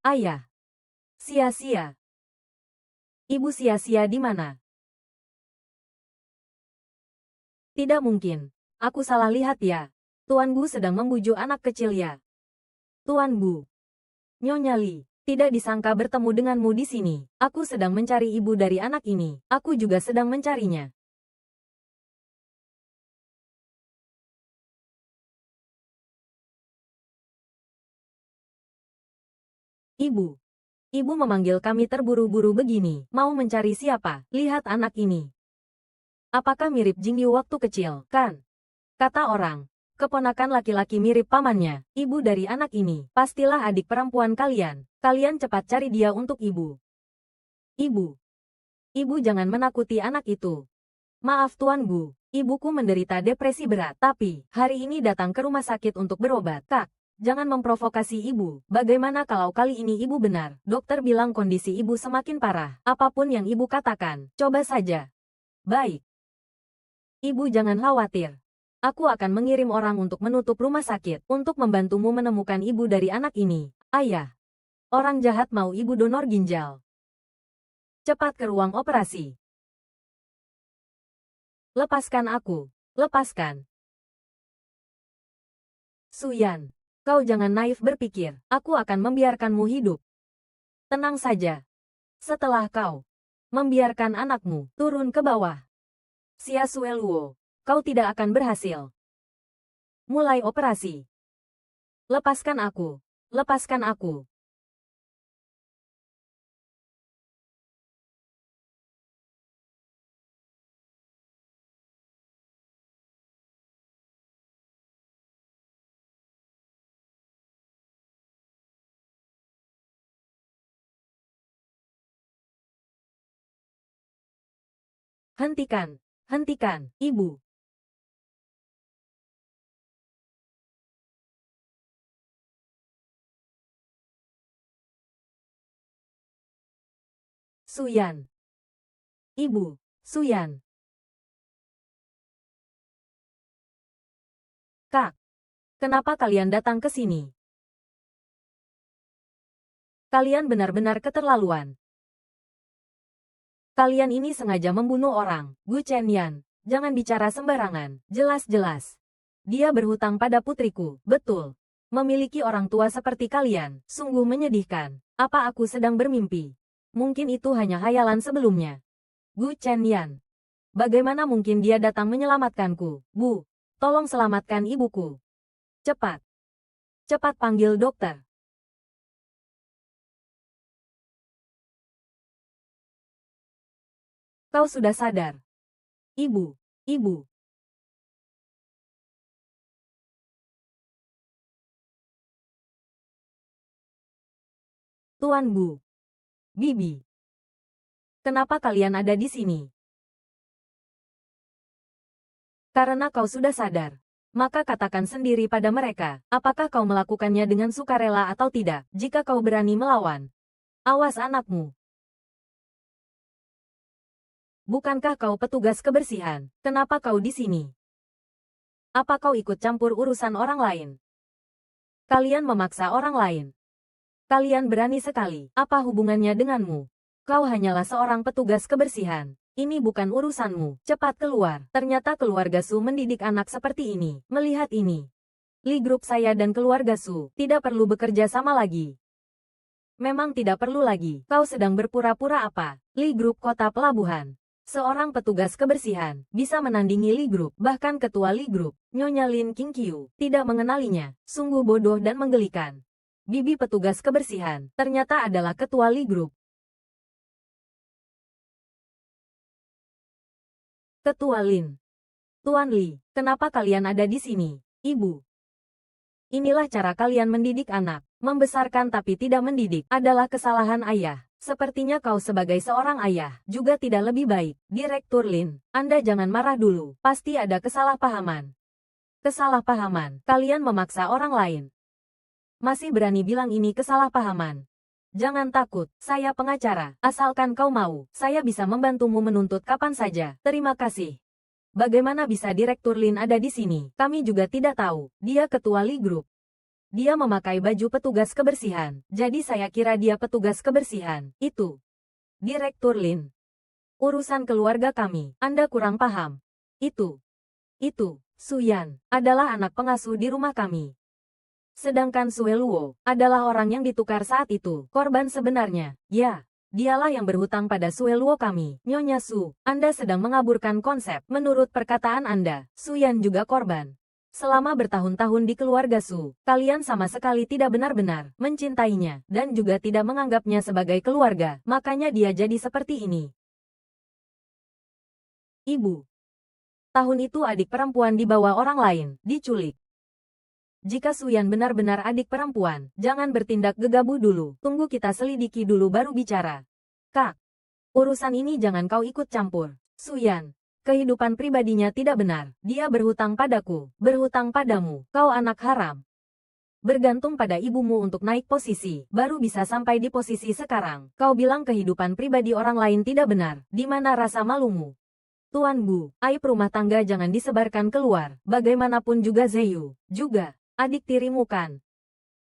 Ayah. Sia-sia. Ibu sia-sia di mana? Tidak mungkin. Aku salah lihat ya. Tuan Gu sedang membujuk anak kecil ya. Tuan Gu. Nyonya Li, tidak disangka bertemu denganmu di sini. Aku sedang mencari ibu dari anak ini. Aku juga sedang mencarinya. Ibu. Ibu memanggil kami terburu-buru begini. Mau mencari siapa? Lihat anak ini. Apakah mirip Jingyu waktu kecil, kan? Kata orang. Keponakan laki-laki mirip pamannya. Ibu dari anak ini. Pastilah adik perempuan kalian. Kalian cepat cari dia untuk ibu. Ibu. Ibu jangan menakuti anak itu. Maaf Tuan Gu. Ibuku menderita depresi berat. Tapi, hari ini datang ke rumah sakit untuk berobat. Kak. Jangan memprovokasi ibu. Bagaimana kalau kali ini ibu benar? Dokter bilang kondisi ibu semakin parah. Apapun yang ibu katakan, coba saja. Baik. Ibu jangan khawatir. Aku akan mengirim orang untuk menutup rumah sakit, untuk membantumu menemukan ibu dari anak ini. Ayah. Orang jahat mau ibu donor ginjal. Cepat ke ruang operasi. Lepaskan aku. Lepaskan. Suyan. Kau jangan naif berpikir, aku akan membiarkanmu hidup. Tenang saja. Setelah kau membiarkan anakmu turun ke bawah. Xia Sueluo, kau tidak akan berhasil. Mulai operasi. Lepaskan aku. Lepaskan aku. Hentikan. Hentikan, ibu. Suyan. Ibu. Suyan. Kak. Kenapa kalian datang ke sini? Kalian benar-benar keterlaluan. Kalian ini sengaja membunuh orang. Gu Chenyan, jangan bicara sembarangan. Jelas-jelas. Dia berhutang pada putriku. Betul. Memiliki orang tua seperti kalian, sungguh menyedihkan. Apa aku sedang bermimpi? Mungkin itu hanya hayalan sebelumnya. Gu Chenyan. Bagaimana mungkin dia datang menyelamatkanku? Bu, tolong selamatkan ibuku. Cepat. Cepat panggil dokter. Kau sudah sadar? Ibu. Ibu. Tuan Gu. Bibi. Kenapa kalian ada di sini? Karena kau sudah sadar. Maka katakan sendiri pada mereka, apakah kau melakukannya dengan sukarela atau tidak, jika kau berani melawan. Awas anakmu. Bukankah kau petugas kebersihan? Kenapa kau di sini? Apa kau ikut campur urusan orang lain? Kalian memaksa orang lain. Kalian berani sekali. Apa hubungannya denganmu? Kau hanyalah seorang petugas kebersihan. Ini bukan urusanmu. Cepat keluar. Ternyata keluarga Su mendidik anak seperti ini. Melihat ini. Li grup saya dan keluarga Su tidak perlu bekerja sama lagi. Memang tidak perlu lagi. Kau sedang berpura-pura apa? Li grup kota pelabuhan. Seorang petugas kebersihan bisa menandingi Li Group, bahkan ketua Li Group, Nyonya Lin Qingqiu, tidak mengenalinya. Sungguh bodoh dan menggelikan. Bibi petugas kebersihan ternyata adalah ketua Li Group. Ketua Lin. Tuan Li, kenapa kalian ada di sini? Ibu. Inilah cara kalian mendidik anak. Membesarkan tapi tidak mendidik adalah kesalahan ayah. Sepertinya kau sebagai seorang ayah juga tidak lebih baik. Direktur Lin, Anda jangan marah dulu. Pasti ada kesalahpahaman. Kesalahpahaman. Kalian memaksa orang lain. Masih berani bilang ini kesalahpahaman. Jangan takut, saya pengacara. Asalkan kau mau, saya bisa membantumu menuntut kapan saja. Terima kasih. Bagaimana bisa Direktur Lin ada di sini? Kami juga tidak tahu. Dia ketua Li Group. Dia memakai baju petugas kebersihan, jadi saya kira dia petugas kebersihan. Itu. Direktur Lin. Urusan keluarga kami, Anda kurang paham. Itu. Suyan, adalah anak pengasuh di rumah kami. Sedangkan Sue Luo, adalah orang yang ditukar saat itu, korban sebenarnya. Ya, dialah yang berhutang pada Sue Luo kami. Nyonya Su, Anda sedang mengaburkan konsep. Menurut perkataan Anda, Suyan juga korban. Selama bertahun-tahun di keluarga Su, kalian sama sekali tidak benar-benar mencintainya, dan juga tidak menganggapnya sebagai keluarga, makanya dia jadi seperti ini. Ibu. Tahun itu adik perempuan dibawa orang lain, diculik. Jika Suyan benar-benar adik perempuan, jangan bertindak gegabah dulu, tunggu kita selidiki dulu baru bicara. Kak, urusan ini jangan kau ikut campur. Suyan. Kehidupan pribadinya tidak benar. Dia berhutang padaku, berhutang padamu. Kau anak haram. Bergantung pada ibumu untuk naik posisi, baru bisa sampai di posisi sekarang. Kau bilang kehidupan pribadi orang lain tidak benar. Di mana rasa malumu? Tuan Gu, aib rumah tangga jangan disebarkan keluar. Bagaimanapun juga Zeyu, juga adik tirimu kan.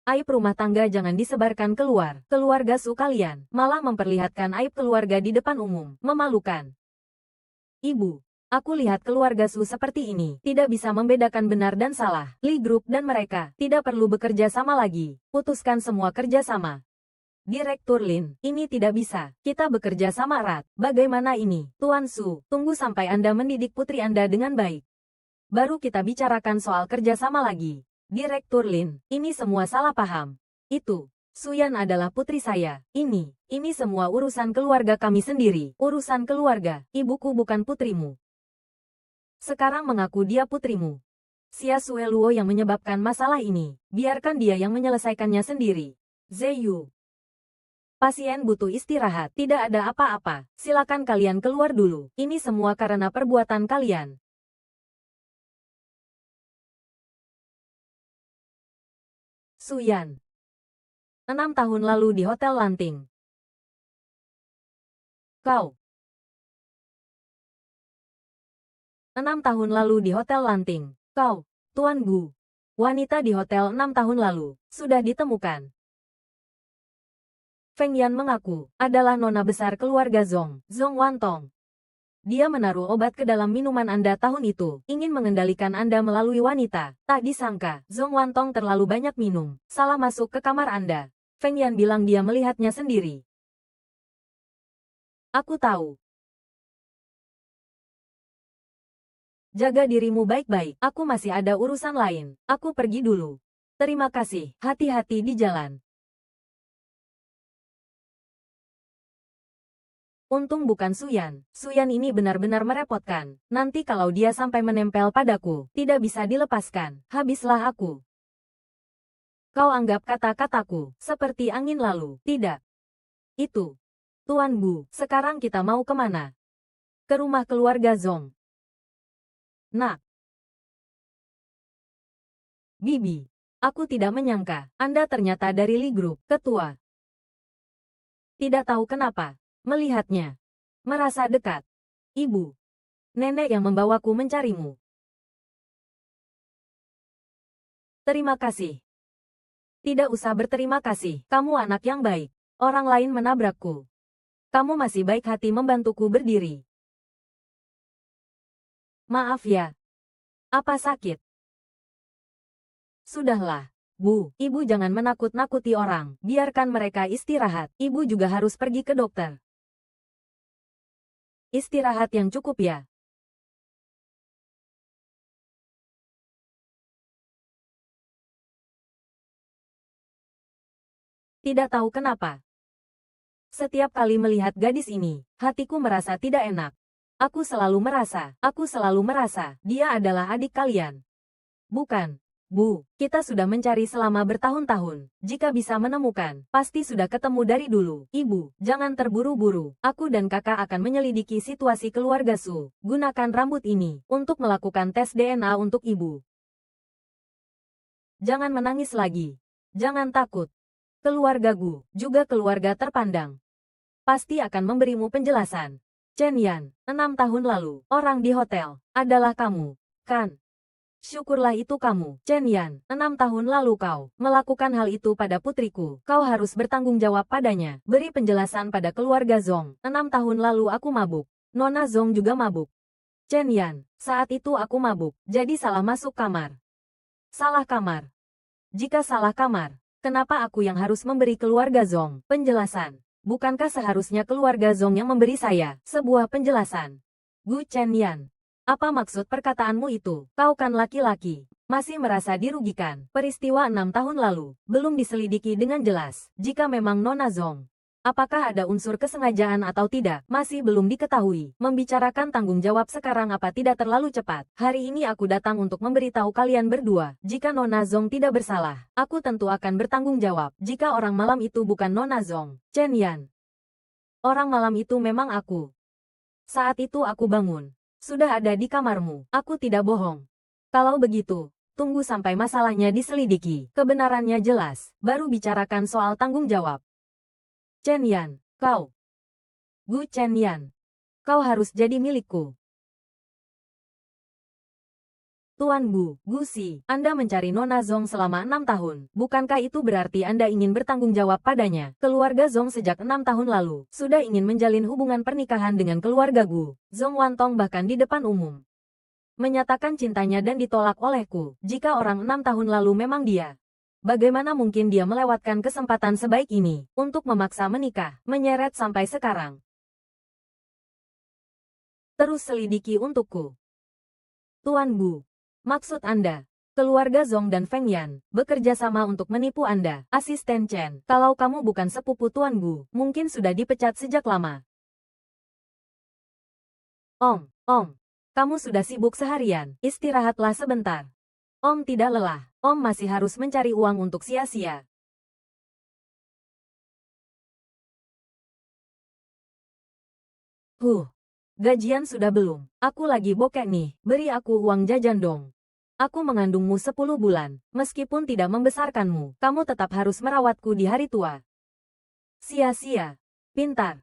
Aib rumah tangga jangan disebarkan keluar. Keluarga Su kalian malah memperlihatkan aib keluarga di depan umum. Memalukan. Ibu, aku lihat keluarga Su seperti ini, tidak bisa membedakan benar dan salah. Li Group dan mereka tidak perlu bekerja sama lagi. Putuskan semua kerja sama. Direktur Lin, ini tidak bisa. Kita bekerja sama erat. Bagaimana ini? Tuan Su, tunggu sampai Anda mendidik putri Anda dengan baik. Baru kita bicarakan soal kerja sama lagi. Direktur Lin, ini semua salah paham. Itu. Suyan adalah putri saya. Ini semua urusan keluarga kami sendiri. Urusan keluarga, ibuku bukan putrimu. Sekarang mengaku dia putrimu. Xia Sue Luo yang menyebabkan masalah ini. Biarkan dia yang menyelesaikannya sendiri. Zeyu. Pasien butuh istirahat. Tidak ada apa-apa. Silakan kalian keluar dulu. Ini semua karena perbuatan kalian. Suyan. 6 tahun lalu di Hotel Lanting. Kau. 6 tahun lalu di Hotel Lanting. Kau, Tuan Gu. Wanita di hotel 6 tahun lalu, sudah ditemukan. Feng Yan mengaku, adalah nona besar keluarga Zong, Zong Wantong. Dia menaruh obat ke dalam minuman Anda tahun itu, ingin mengendalikan Anda melalui wanita. Tak disangka, Zong Wantong terlalu banyak minum, salah masuk ke kamar Anda. Feng Yan bilang dia melihatnya sendiri. Aku tahu. Jaga dirimu baik-baik, aku masih ada urusan lain. Aku pergi dulu. Terima kasih, hati-hati di jalan. Untung bukan Suyan. Suyan ini benar-benar merepotkan. Nanti kalau dia sampai menempel padaku, tidak bisa dilepaskan. Habislah aku. Kau anggap kata-kataku seperti angin lalu, tidak? Itu. Tuan Gu, sekarang kita mau kemana? Ke rumah keluarga Zong. Nak. Bibi. Aku tidak menyangka, Anda ternyata dari Li Group, ketua. Tidak tahu kenapa. Melihatnya. Merasa dekat. Ibu. Nenek yang membawaku mencarimu. Terima kasih. Tidak usah berterima kasih, kamu anak yang baik. Orang lain menabrakku. Kamu masih baik hati membantuku berdiri. Maaf ya. Apa sakit? Sudahlah. Bu, ibu jangan menakut-nakuti orang. Biarkan mereka istirahat. Ibu juga harus pergi ke dokter. Istirahat yang cukup ya. Tidak tahu kenapa. Setiap kali melihat gadis ini, hatiku merasa tidak enak. Aku selalu merasa, dia adalah adik kalian. Bukan, Bu, kita sudah mencari selama bertahun-tahun. Jika bisa menemukan, pasti sudah ketemu dari dulu. Ibu, jangan terburu-buru. Aku dan kakak akan menyelidiki situasi keluarga Su. Gunakan rambut ini untuk melakukan tes DNA untuk ibu. Jangan menangis lagi. Jangan takut. Keluarga Gu, juga keluarga terpandang. Pasti akan memberimu penjelasan. Chen Yan, 6 tahun lalu, orang di hotel, adalah kamu, kan? Syukurlah itu kamu, Chen Yan. 6 tahun lalu kau melakukan hal itu pada putriku. Kau harus bertanggung jawab padanya. Beri penjelasan pada keluarga Zong. 6 tahun lalu aku mabuk. Nona Zong juga mabuk. Chen Yan, saat itu aku mabuk. Jadi salah masuk kamar. Salah kamar. Jika salah kamar, kenapa aku yang harus memberi keluarga Zong penjelasan? Bukankah seharusnya keluarga Zong yang memberi saya sebuah penjelasan? Gu Chen Yan. Apa maksud perkataanmu itu? Kau kan laki-laki. Masih merasa dirugikan. Peristiwa 6 tahun lalu belum diselidiki dengan jelas. Jika memang Nona Zong, apakah ada unsur kesengajaan atau tidak, masih belum diketahui. Membicarakan tanggung jawab sekarang apa tidak terlalu cepat. Hari ini aku datang untuk memberitahu kalian berdua. Jika Nona Zong tidak bersalah, aku tentu akan bertanggung jawab. Jika orang malam itu bukan Nona Zong, Chen Yan. Orang malam itu memang aku. Saat itu aku bangun. Sudah ada di kamarmu. Aku tidak bohong. Kalau begitu, tunggu sampai masalahnya diselidiki. Kebenarannya jelas. Baru bicarakan soal tanggung jawab. Chen Yan, kau. Gu Chen Yan. Kau harus jadi milikku. Tuan Gu, Gu Si, Anda mencari Nona Zong selama 6 tahun. Bukankah itu berarti Anda ingin bertanggung jawab padanya? Keluarga Zong sejak 6 tahun lalu sudah ingin menjalin hubungan pernikahan dengan keluarga Gu. Zong Wantong bahkan di depan umum menyatakan cintanya dan ditolak olehku. Jika orang 6 tahun lalu memang dia, bagaimana mungkin dia melewatkan kesempatan sebaik ini untuk memaksa menikah, menyeret sampai sekarang? Terus selidiki untukku. Tuan Gu. Maksud Anda, keluarga Zong dan Feng Yan bekerja sama untuk menipu Anda, Asisten Chen. Kalau kamu bukan sepupu Tuan Gu, mungkin sudah dipecat sejak lama. Om, kamu sudah sibuk seharian, istirahatlah sebentar. Om tidak lelah, Om masih harus mencari uang untuk sia-sia. Gajian sudah belum? Aku lagi bokek nih, beri aku uang jajan dong. Aku mengandungmu 10 bulan, meskipun tidak membesarkanmu, kamu tetap harus merawatku di hari tua. Sia-sia. Pintar.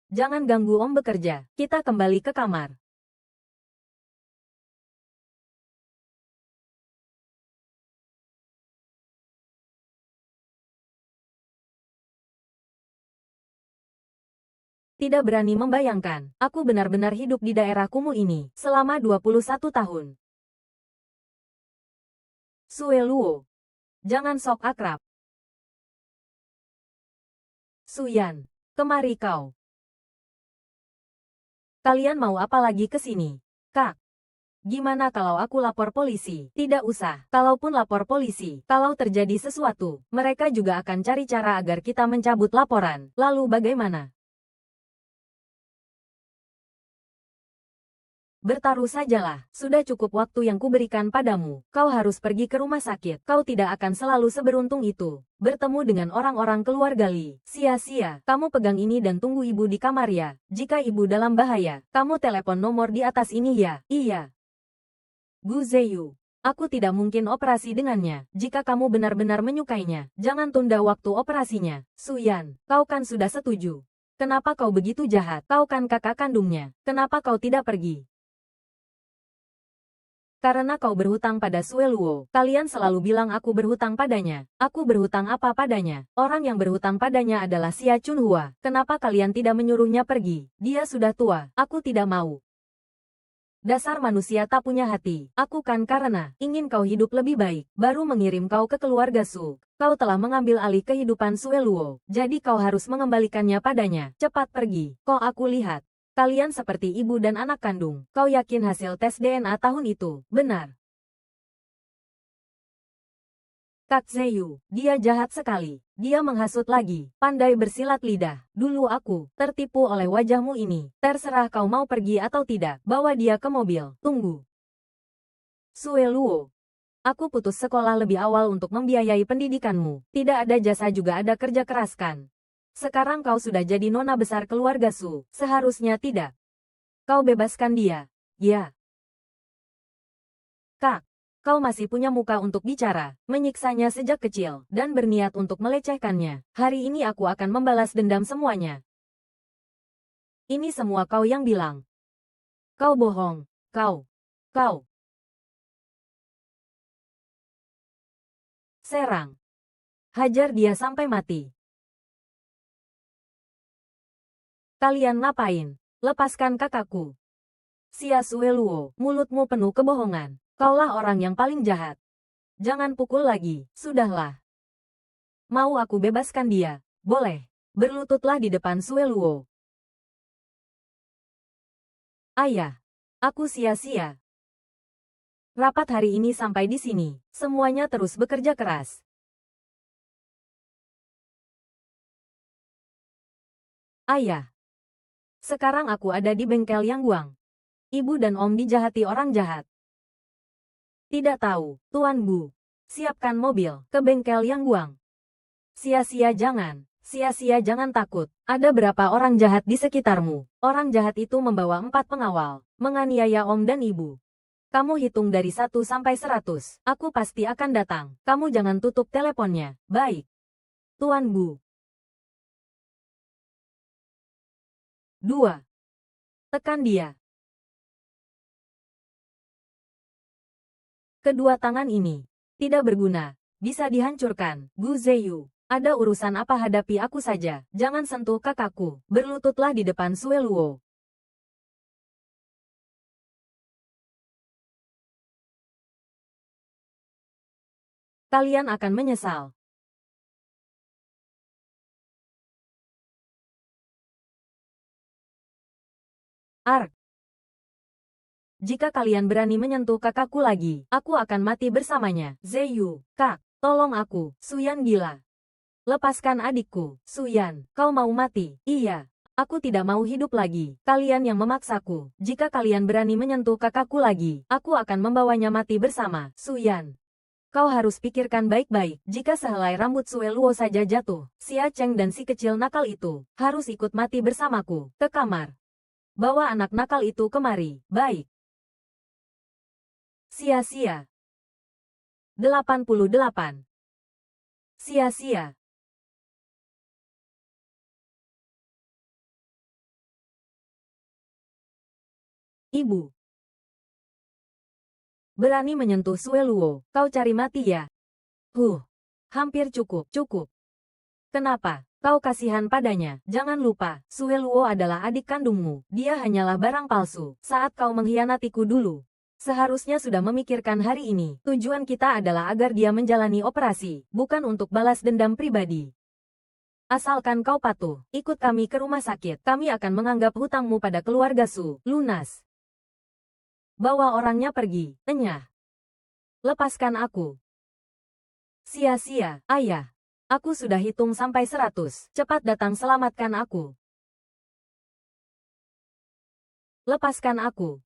Jangan ganggu Om bekerja, kita kembali ke kamar. Tidak berani membayangkan, aku benar-benar hidup di daerah kumuh ini selama 21 tahun. Sue Luo. Jangan sok akrab. Suyan, kemari kau. Kalian mau apa lagi ke sini? Kak, gimana kalau aku lapor polisi? Tidak usah, kalaupun lapor polisi, kalau terjadi sesuatu, mereka juga akan cari cara agar kita mencabut laporan. Lalu bagaimana? Bertaruh sajalah, sudah cukup waktu yang kuberikan padamu. Kau harus pergi ke rumah sakit. Kau tidak akan selalu seberuntung itu. Bertemu dengan orang-orang keluarga Li. Sia-sia, kamu pegang ini dan tunggu ibu di kamar ya. Jika ibu dalam bahaya, kamu telepon nomor di atas ini ya. Iya. Gu Zeyu. Aku tidak mungkin operasi dengannya. Jika kamu benar-benar menyukainya, jangan tunda waktu operasinya. Suyan, kau kan sudah setuju. Kenapa kau begitu jahat? Kau kan kakak kandungnya. Kenapa kau tidak pergi? Karena kau berhutang pada Sue Luo. Kalian selalu bilang aku berhutang padanya. Aku berhutang apa padanya? Orang yang berhutang padanya adalah Xia Chunhua. Kenapa kalian tidak menyuruhnya pergi? Dia sudah tua. Aku tidak mau. Dasar manusia tak punya hati. Aku kan karena ingin kau hidup lebih baik, baru mengirim kau ke keluarga Su. Kau telah mengambil alih kehidupan Sue Luo. Jadi kau harus mengembalikannya padanya. Cepat pergi. Kok aku lihat. Kalian seperti ibu dan anak kandung. Kau yakin hasil tes DNA tahun itu benar? Kak Zeyu, dia jahat sekali. Dia menghasut lagi, pandai bersilat lidah. Dulu aku tertipu oleh wajahmu ini. Terserah kau mau pergi atau tidak. Bawa dia ke mobil. Tunggu. Sue Luo. Aku putus sekolah lebih awal untuk membiayai pendidikanmu. Tidak ada jasa juga ada kerja keras kan? Sekarang kau sudah jadi nona besar keluarga Su. Seharusnya tidak. Kau bebaskan dia. Ya. Kak, kau masih punya muka untuk bicara, menyiksanya sejak kecil, dan berniat untuk melecehkannya. Hari ini aku akan membalas dendam semuanya. Ini semua kau yang bilang. Kau bohong. Kau. Serang. Hajar dia sampai mati. Kalian ngapain? Lepaskan kakakku. Xia Sueluo, mulutmu penuh kebohongan. Kaulah orang yang paling jahat. Jangan pukul lagi, sudahlah. Mau aku bebaskan dia? Boleh. Berlututlah di depan Sueluo. Ayah, aku sia-sia. Rapat hari ini sampai di sini. Semuanya terus bekerja keras. Ayah. Sekarang aku ada di bengkel Yang Guang. Ibu dan Om dijahati orang jahat. Tidak tahu, Tuan Bu. Siapkan mobil ke bengkel Yang Guang. Sia-sia jangan takut. Ada berapa orang jahat di sekitarmu? Orang jahat itu membawa 4 pengawal, menganiaya Om dan Ibu. Kamu hitung dari 1 sampai 100. Aku pasti akan datang. Kamu jangan tutup teleponnya. Baik. Tuan Bu. 2. Tekan dia. Kedua tangan ini tidak berguna. Bisa dihancurkan. Gu Zeyu. Ada urusan apa hadapi aku saja. Jangan sentuh kakakku. Berlututlah di depan Sueluo. Kalian akan menyesal. Ark. Jika kalian berani menyentuh kakakku lagi, aku akan mati bersamanya. Zeyu, Kak, tolong aku. Suyan gila. Lepaskan adikku. Suyan, kau mau mati? Iya. Aku tidak mau hidup lagi. Kalian yang memaksaku. Jika kalian berani menyentuh kakakku lagi, aku akan membawanya mati bersama. Suyan. Kau harus pikirkan baik-baik. Jika sehelai rambut Sueluo saja jatuh, Xia Cheng dan si kecil nakal itu harus ikut mati bersamaku. Ke kamar. Bawa anak nakal itu kemari. Baik. Sia-sia. 88. Sia-sia. Ibu. Berani menyentuh Sueluo, kau cari mati ya? Hampir cukup. Kenapa? Kau kasihan padanya. Jangan lupa, Sueluo adalah adik kandungmu. Dia hanyalah barang palsu. Saat kau mengkhianatiku dulu, seharusnya sudah memikirkan hari ini. Tujuan kita adalah agar dia menjalani operasi, bukan untuk balas dendam pribadi. Asalkan kau patuh, ikut kami ke rumah sakit. Kami akan menganggap hutangmu pada keluarga Su lunas. Bawa orangnya pergi. Enyah. Lepaskan aku. Sia-sia, ayah. Aku sudah hitung sampai 100. Cepat datang selamatkan aku. Lepaskan aku.